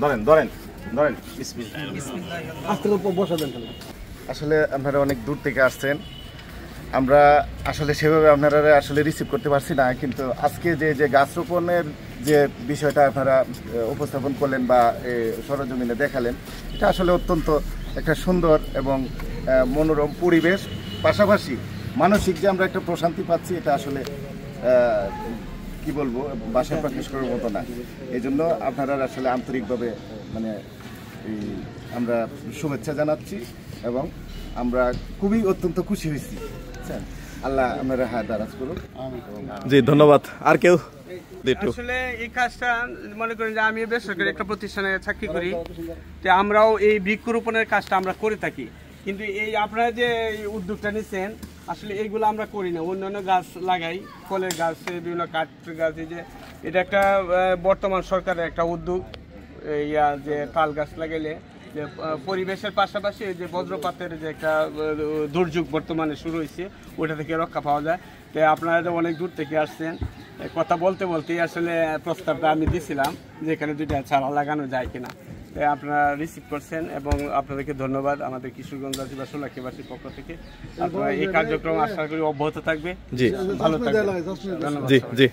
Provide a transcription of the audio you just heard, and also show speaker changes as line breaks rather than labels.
ধরেন ধরেন ধরেন আসলে আপনারা অনেক দূর থেকে আসছেন, আমরা আসলে সেভাবে আপনারা আসলে রিসিভ করতে পারছি না, কিন্তু আজকে যে গাছ রোপণের যে বিষয়টা আপনারা উপস্থাপন করলেন বা সরজমিনে দেখালেন, এটা আসলে অত্যন্ত একটা সুন্দর এবং মনোরম পরিবেশ, পাশাপাশি মানসিক যে আমরা একটা প্রশান্তি পাচ্ছি, এটা আসলে কি বলবো ভাষায় প্রকাশ করার মতো না। এই জন্য আপনারা আসলে আন্তরিকভাবে মানে আমরা শুভেচ্ছা জানাচ্ছি এবং আমরা খুবই অত্যন্ত খুশি হয়েছি। আল্লাহ আপনারা হাত দারাজ করুন।
জি ধন্যবাদ। আর কেউ?
আসলে এই কাজটা মনে করেন যে আমি বেসরকারি একটা প্রতিষ্ঠানে চাকরি করি, যে আমরাও এই বৃক্ষরোপণের কাজটা আমরা করে থাকি, কিন্তু এই আপনারা যে উদ্যোগটা নিচ্ছেন আসলে এইগুলো আমরা করি না, অন্যান্য গাছ লাগাই, ফলের গাছ, বিভিন্ন কাঠের গাছ। এই যে এটা একটা বর্তমান সরকারের একটা উদ্যোগ, যে তাল গাছ লাগাইলে যে পরিবেশের পাশাপাশি যে বজ্রপাতের যে একটা দুর্যোগ বর্তমানে শুরু হয়েছে, ওটা থেকে রক্ষা পাওয়া যায়। তো আপনারা যে অনেক দূর থেকে আসছেন, কথা বলতে বলতেই আসলে প্রস্তাবটা আমি দিছিলাম যে এখানে দুইটা চারা লাগানো যায় কিনা, তাই আপনারা রিসিভ করছেন এবং আপনাদেরকে ধন্যবাদ আমাদের কিশোরগঞ্জবাসী বা সোনাক্ষীবাসীর পক্ষ থেকে। আপনারা এই কার্যক্রম আশা করি অব্যাহত থাকবে।
জি
ভালো থাকবে, ধন্যবাদ।
জি।